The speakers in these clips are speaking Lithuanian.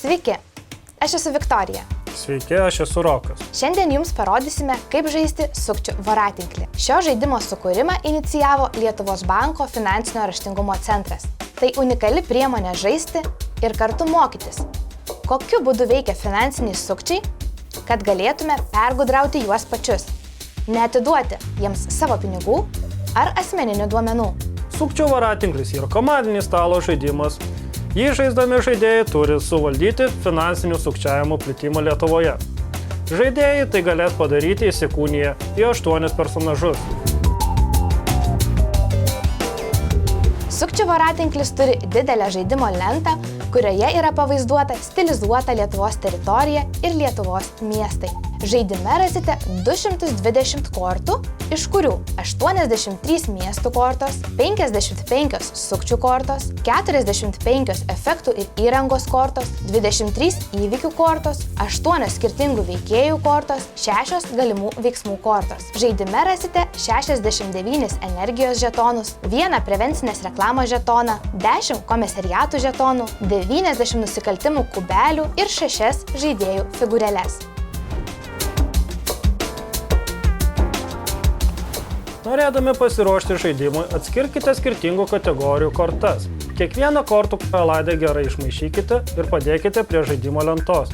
Sveiki, aš esu Viktorija. Sveiki, aš esu Rokas. Šiandien jums parodysime, kaip žaisti sukčių voratinklį. Šio žaidimo sukūrimą inicijavo Lietuvos banko finansinio raštingumo centras. Tai unikali priemonė žaisti ir kartu mokytis. Kokiu būdu veikia finansiniai sukčiai, kad galėtume pergudrauti juos pačius. Neatiduoti jiems savo pinigų ar asmeninių duomenų. Sukčių voratinklis yra komandinis stalo žaidimas. Jį žaisdami žaidėjai turi suvaldyti finansinių sukčiavimų plitimą Lietuvoje. Žaidėjai tai galės padaryti įsikūniję į 8 personažus. Sukčių voratinklis turi didelę žaidimo lentą, kurioje yra pavaizduota stilizuota Lietuvos teritorija ir Lietuvos miestai. Žaidime rasite 220 kortų, iš kurių 83 miestų kortos, 55 sukčių kortos, 45 efektų ir įrangos kortos, 23 įvykių kortos, 8 skirtingų veikėjų kortos, 6 galimų veiksmų kortos. Žaidime rasite 69 energijos žetonus, 1 prevencinės reklamos žetoną, 10 komisariatų žetonų, 90 nusikaltimų kubelių ir 6 žaidėjų figūrėles. Norėdami pasiruošti žaidimui, atskirkite skirtingų kategorijų kortas. Kiekvieną kortų kaladę gerai išmaišykite ir padėkite prie žaidimo lentos,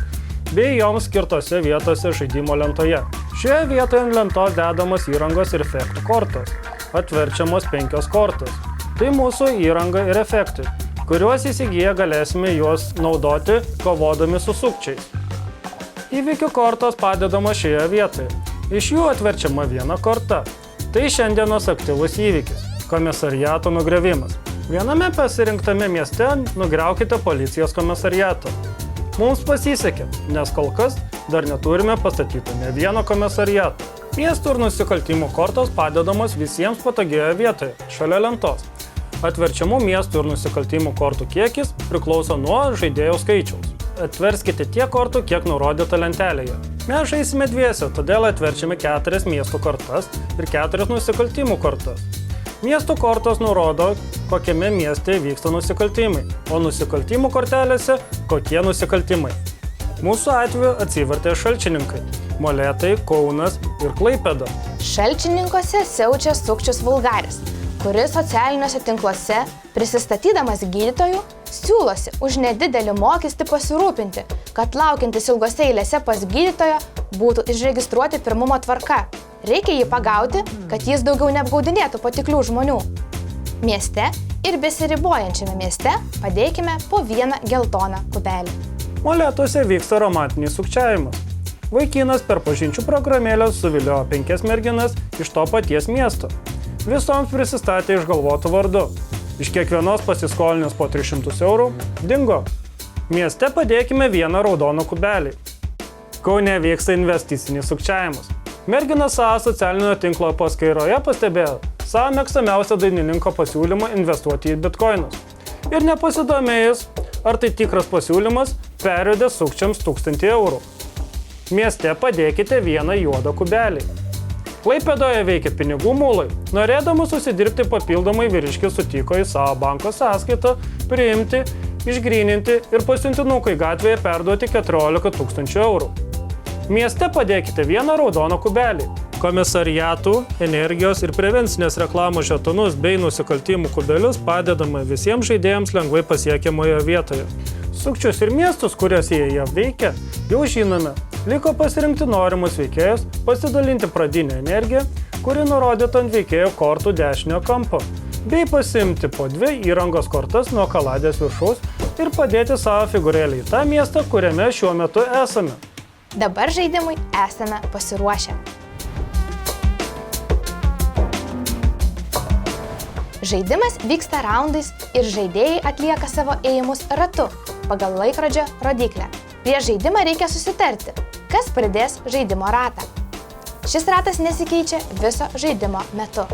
bei joms skirtose vietose žaidimo lentoje. Šioje vietoje ant lentos dedamos įrangos ir efektų kortos. Atverčiamos 5 kortos. Tai mūsų įranga ir efektai, kuriuos įsigiję galėsime juos naudoti kovodami su sukčiais. Įvykių kortos padedamos šioje vietoje. Iš jų atverčiama 1 korta. Tai šiandienos aktyvus įvykis – komisariato nugriovimas. Viename pasirinktame mieste nugriaukite policijos komisariatą. Mums pasisekė, nes kol kas dar neturime pastatyti ne vieno komisariato. Miestų ir nusikaltimų kortos padedamos visiems patogioje vietoje, šalia lentos. Atverčiamų miestų ir nusikaltimų kortų kiekis priklauso nuo žaidėjų skaičiaus. Atverskite tiek kortų, kiek nurodyta lentelėje. Mes žaisime dviese, todėl atverčiame 4 miestų kortas ir 4 nusikaltimų kortas. Miestų kortos nurodo, kokiame mieste vyksta nusikaltimai, o nusikaltimų kortelėse kokie nusikaltimai. Mūsų atveju atsivertė Šalčininkai, Molėtai, Kaunas ir Klaipėda. Šalčininkuose siaučia sukčius vulgaris, kuris socialiniuose tinkluose, prisistatydamas gydytoju, siūlosi už nedidelį mokestį pasirūpinti, kad laukiantis ilgose eilėse pas gydytoją būtų išregistruoti pirmumo tvarka. Reikia jį pagauti, kad jis daugiau neapgaudinėtų patiklių žmonių. Mieste ir besiribojančiame mieste padėkime po 1 geltoną kubelį. Molėtuose vyksta romantinis sukčiavimas. Vaikinas per pažinčių programėlę suviliojo 5 merginas iš to paties miesto. Visoms prisistatė išgalvotų vardu. Iš kiekvienos pasiskolinęs po 300 eurų dingo. Mieste padėkime 1 raudoną kubelį. Kaune vyksta investicinis sukčiavimas. Mergina savo socialinio tinklo paskyroje pastebėjo savo mėgstamiausią dainininko pasiūlymą investuoti į bitkoinus. Ir nepasidomėjus, ar tai tikras pasiūlymas, pervedė sukčiams 1000 eurų. Mieste padėkite 1 juodą kubelį. Klaipėdoje veikia pinigų mulai. Norėdamas susidirbti papildomai vyriškis sutiko į savo banko sąskaitą priimti, išgryninti ir pasiuntinukai gatvėje perduoti 14 000 eurų. Mieste padėkite 1 raudoną kubelį. Komisariatų, energijos ir prevencinės reklamos žetonus bei nusikaltimų kubelius padedama visiems žaidėjams lengvai pasiekiamoje vietoje. Sukčius ir miestus, kuriuose jie veikia, jau žinome. Liko pasirinkti norimus veikėjus, pasidalinti pradinę energiją, kuri nurodyta ant veikėjo kortų dešinio kampo, bei pasiimti po 2 įrangos kortas nuo kaladės viršaus ir padėti savo figūrėlį į tą miestą, kuriame šiuo metu esame. Dabar žaidimui esame pasiruošę. Žaidimas vyksta raundais ir žaidėjai atlieka savo ėjimus ratu pagal laikrodžio rodyklę. Prieš žaidimą reikia susitarti, kas pradės žaidimo ratą. Šis ratas nesikeičia viso žaidimo metu.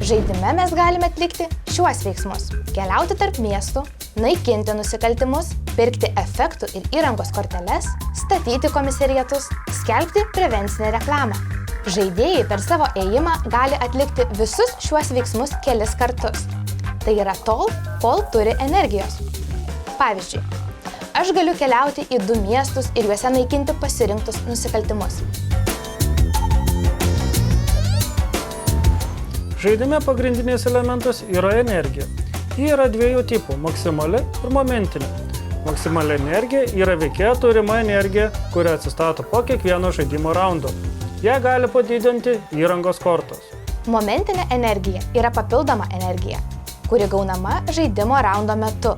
Žaidime mes galime atlikti šiuos veiksmus: keliauti tarp miestų, naikinti nusikaltimus, pirkti efektų ir įrangos korteles, statyti komisariatus, skelbti prevencinę reklamą. Žaidėjai per savo ėjimą gali atlikti visus šiuos veiksmus kelis kartus. Tai yra tol, kol turi energijos. Pavyzdžiui, aš galiu keliauti į 2 miestus ir juose naikinti pasirinktus nusikaltimus. Žaidime pagrindinis elementas yra energija. Ji yra 2 tipų – maksimali ir momentinė. Maksimali energija yra veikėjo turima energija, kuri atsistato po kiekvieno žaidimo raundo. Ją gali padidinti įrangos kortos. Momentinė energija yra papildoma energija, kuri gaunama žaidimo raundo metu.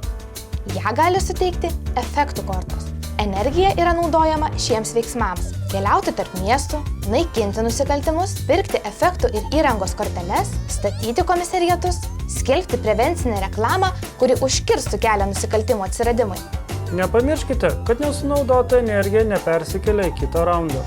Ją gali suteikti efektų kortos. Energija yra naudojama šiems veiksmams – keliauti tarp miestų, naikinti nusikaltimus, pirkti efektų ir įrangos korteles, statyti komisariatus, skelbti prevencinę reklamą, kuri užkirstų kelią nusikaltimo atsiradimui. Nepamirškite, kad nesunaudota energija nepersikelia į kitą raundą.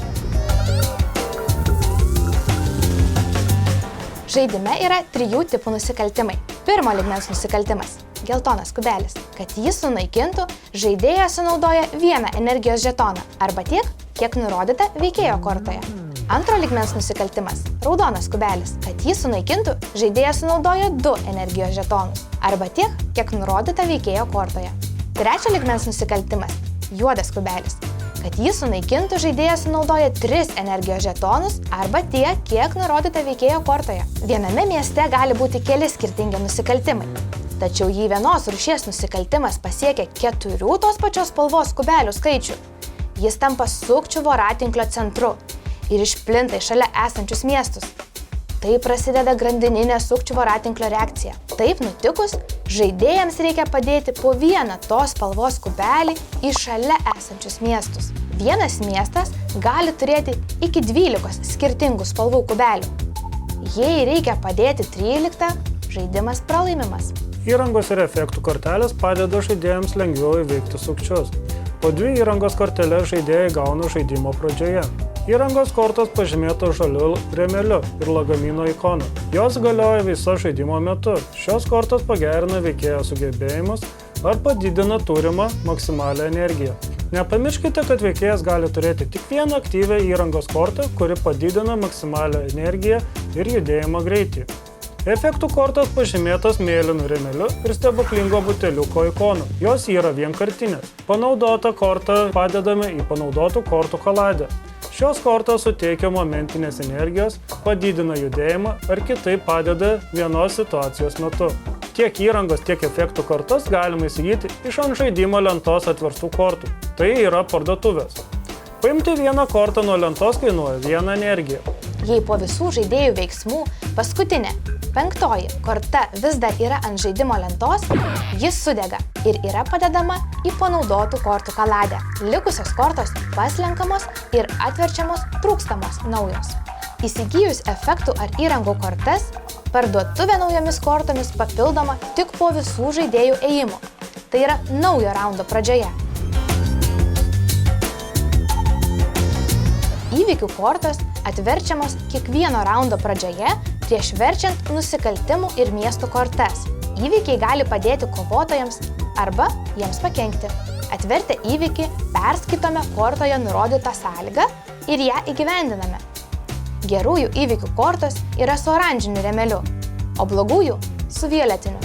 Žaidime yra 3 tipų nusikaltimai. Pirmo lygmens nusikaltimas – geltonas kubelis. Kad jį sunaikintų, žaidėjas sunaudoja 1 energijos žetoną arba tiek, kiek nurodyta veikėjo kortoje. Antro lygmens nusikaltimas – raudonas kubelis. Kad jį sunaikintų, žaidėjas sunaudoja 2 energijos žetonus arba tiek, kiek nurodyta veikėjo kortoje. Trečio lygmens nusikaltimas – juodas kubelis. Kad jį sunaikintų, žaidėjas sunaudoja 3 energijos žetonus arba tiek, kiek nurodyta veikėjo kortoje. Viename mieste gali būti keli skirtingi nusikaltimai. Tačiau jei vienos rūšies nusikaltimas pasiekia 4 tos pačios spalvos kubelių skaičių, jis tampa sukčių voratinklio centru ir išplinta į šalia esančius miestus. Tai prasideda grandininė sukčių voratinklio reakcija. Taip nutikus, žaidėjams reikia padėti po 1 tos spalvos kubelį į šalia esančius miestus. Vienas miestas gali turėti iki 12 skirtingų spalvų kubelių. Jei reikia padėti 13, žaidimas pralaimimas. Įrangos ir efektų kortelės padeda žaidėjams lengviau įveikti sukčius. Po 2 įrangos korteles žaidėjai gauna žaidimo pradžioje. Įrangos kortos pažymėtos žaliu rėmeliu ir lagamino ikona. Jos galioja viso žaidimo metu. Šios kortos pagerina veikėjo sugebėjimus ar padidina turimą maksimalią energiją. Nepamirškite, kad veikėjas gali turėti tik 1 aktyvią įrangos kortą, kuri padidina maksimalią energiją ir judėjimo greitį. Efektų kortos pažymėtos mėlynu rėmeliu ir stebuklingo buteliuko ikonu. Jos yra vienkartinės. Panaudotą kortą padedame į panaudotų kortų kaladę. Šios kortos suteikia momentinės energijos, padidina judėjimą ar kitaip padeda vienos situacijos metu. Tiek įrangos, tiek efektų kortas galima įsigyti iš ant žaidimo lentos atverstų kortų. Tai yra parduotuvės. Paimti 1 kortą nuo lentos kainuoja 1 energiją. Jei po visų žaidėjų veiksmų paskutinė, 5 korta vis dar yra ant žaidimo lentos, jis sudega ir yra padedama į panaudotų kortų kaladę. Likusios kortos paslenkamos ir atverčiamos trūkstamos naujos. Įsigijus efektų ar įrangų kortas, parduotuvė naujomis kortomis papildoma tik po visų žaidėjų ėjimų. Tai yra naujo raundo pradžioje. Įvykių kortos atverčiamos kiekvieno raundo pradžioje prieš verčiant nusikaltimų ir miestų kortas. Įvykiai gali padėti kovotojams arba jiems pakenkti. Atvertę įvykį perskaitome kortoje nurodytą sąlygą ir ją įgyvendiname. Gerųjų įvykių kortos yra su oranžiniu rėmeliu, o blogųjų su violetiniu.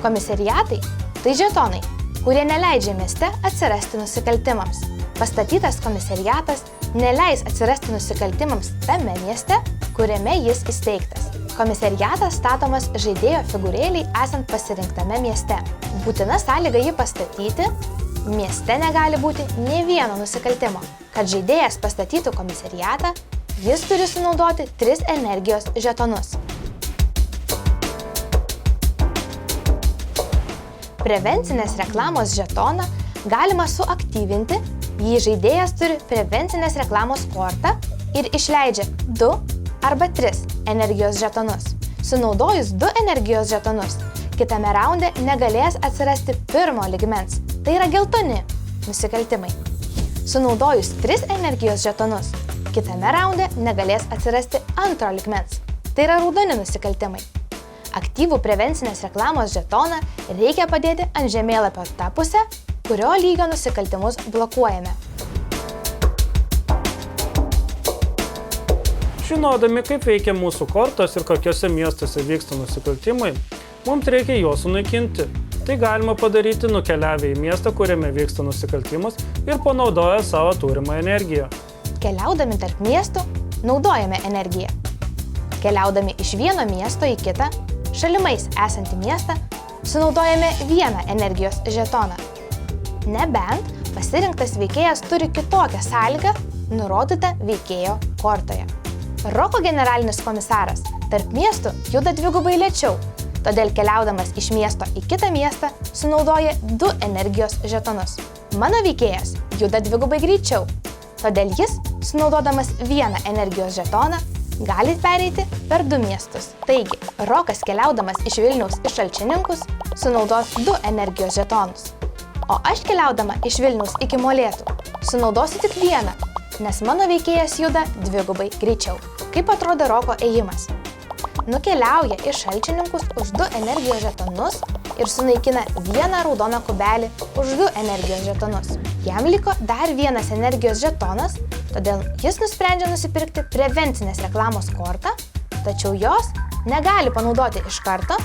Komisariatai – tai žetonai, kurie neleidžia mieste atsirasti nusikaltimams. Pastatytas komisariatas neleis atsirasti nusikaltimams tame mieste, kuriame jis įsteigtas. Komisariatas statomas žaidėjo figūrėliai esant pasirinktame mieste. Būtina sąlyga jį pastatyti – mieste negali būti nė vieno nusikaltimo. Kad žaidėjas pastatytų komisariatą, jis turi sunaudoti 3 energijos žetonus. Prevencinės reklamos žetoną galima suaktyvinti, jei žaidėjas turi prevencinės reklamos kortą ir išleidžia 2 arba 3 energijos žetonus. Sunaudojus 2 energijos žetonus, kitame raunde negalės atsirasti 1 lygmens, tai yra geltoni nusikaltimai. Sunaudojus 3 energijos žetonus, kitame raunde negalės atsirasti 2 lygmens, tai yra raudoni nusikaltimai. Aktyvų prevencinės reklamos žetoną reikia padėti ant žemėlapio tą pusę, kurio lygio nusikaltimus blokuojame. Žinodami, kaip veikia mūsų kortos ir kokiuose miestuose vyksta nusikaltimai, Mums reikia juos sunaikinti. Tai galima padaryti nukeliavę į miestą, kuriame vyksta nusikaltimas ir panaudoję savo turimą energiją. Keliaudami tarp miestų, naudojame energiją. Keliaudami iš vieno miesto į kitą, šalimais esantį miestą, sunaudojame vieną energijos žetoną. Nebent pasirinktas veikėjas turi kitokią sąlygą, nurodytą veikėjo kortoje. Roko generalinis komisaras tarp miestų juda dvigubai lėčiau, todėl keliaudamas iš miesto į kitą miestą sunaudoja 2 energijos žetonus. Mano veikėjas juda dvigubai greičiau, todėl jis, sunaudodamas vieną energijos žetoną, gali pereiti per 2 miestus. Taigi, Rokas keliaudamas iš Vilniaus į Šalčininkus sunaudos 2 energijos žetonus. O aš keliaudama iš Vilniaus iki Molėtų sunaudosiu tik vieną, nes mano veikėjas juda dvigubai greičiau. Kaip atrodo Roko ėjimas? Nukeliauja į Šalčininkus už 2 energijos žetonus ir sunaikina vieną raudoną kubelį už 2 energijos žetonus. Jam liko dar vienas energijos žetonas, todėl jis nusprendžia nusipirkti prevencinės reklamos kortą, tačiau jos negali panaudoti iš karto,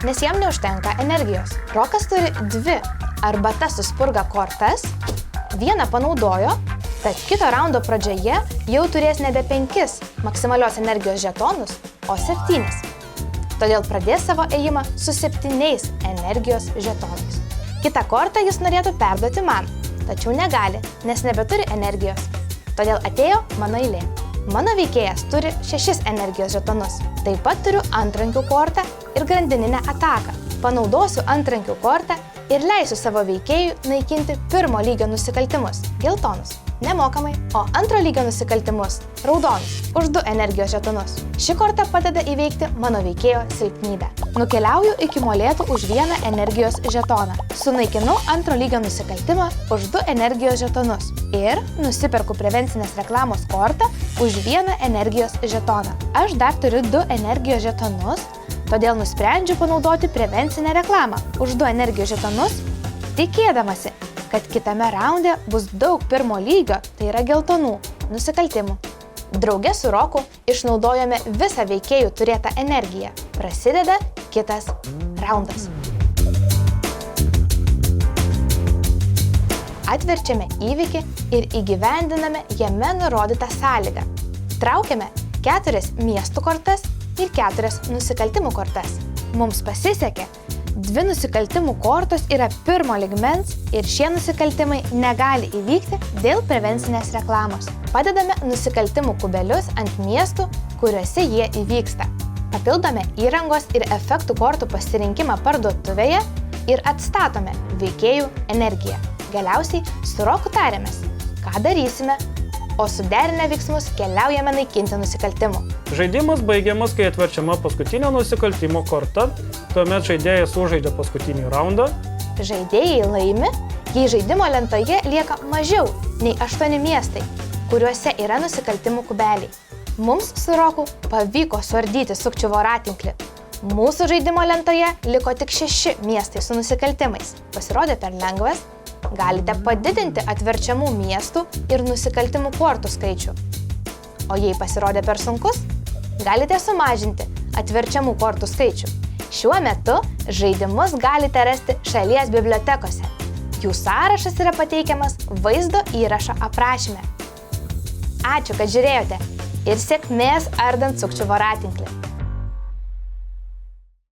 nes jam neužtenka energijos. Rokas turi 2 arba tas suspurga kortas, vieną panaudojo, tad kito raundo pradžioje jau turės nebe 5 maksimalios energijos žetonus, o 7. Todėl pradės savo ėjimą su 7 energijos žetonais. Kitą kortą jis norėtų perduoti man, tačiau negali, nes nebeturi energijos. Todėl atėjo mano eilė. Mano veikėjas turi 6 energijos žetonus. Taip pat turiu antrankių kortą ir grandininę ataką. Panaudosiu antrankių kortą ir leisiu savo veikėjui naikinti 1 lygio nusikaltimus – geltonus, nemokamai, o 2 lygio nusikaltimus – raudonus, už 2 energijos žetonus. Ši korta padeda įveikti mano veikėjo silpnybę. Nukeliauju iki Molėtų už 1 energijos žetoną. Sunaikinu 2 lygio nusikaltimą už 2 energijos žetonus. Ir nusiperku prevencinės reklamos kortą už 1 energijos žetoną. Aš dar turiu 2 energijos žetonus, todėl nusprendžiu panaudoti prevencinę reklamą už 2 energijos žetonus, tikėdamasi, kad kitame raunde bus daug 1 lygio, tai yra geltonų, nusikaltimų. Drauge su Roku išnaudojame visą veikėjų turėtą energiją. Prasideda kitas raundas. Atverčiame įvykį ir įgyvendiname jame nurodytą sąlygą. Traukiame 4 miestų kortas ir 4 nusikaltimų kortas. Mums pasisekė. 2 nusikaltimų kortos yra 1 lygmens ir šie nusikaltimai negali įvykti dėl prevencinės reklamos. Padedame nusikaltimų kubelius ant miestų, kuriuose jie įvyksta. Papildome įrangos ir efektų kortų pasirinkimą parduotuvėje ir atstatome veikėjų energiją. Galiausiai su Roku tarėmės, ką darysime, o suderinę veiksmus keliaujame naikinti nusikaltimų. Žaidimas baigiamas, kai atverčiama paskutinio nusikaltimo korta, tuomet žaidėjas sužaidžia paskutinį raundą. Žaidėjai laimi, jei žaidimo lentoje lieka mažiau nei 8 miestai, kuriuose yra nusikaltimų kubeliai. Mums su Roku pavyko suardyti sukčių voratinklį. Mūsų žaidimo lentoje liko tik 6 miestai su nusikaltimais. Pasirodė per lengvas? Galite padidinti atverčiamų miestų ir nusikaltimų kortų skaičių. O jei pasirodė per sunkus, galite sumažinti atverčiamų kortų skaičių. Šiuo metu žaidimus galite rasti šalies bibliotekose. Jų sąrašas yra pateikiamas vaizdo įrašo aprašyme. Ačiū, kad žiūrėjote ir sėkmės ardant sukčių voratinklį.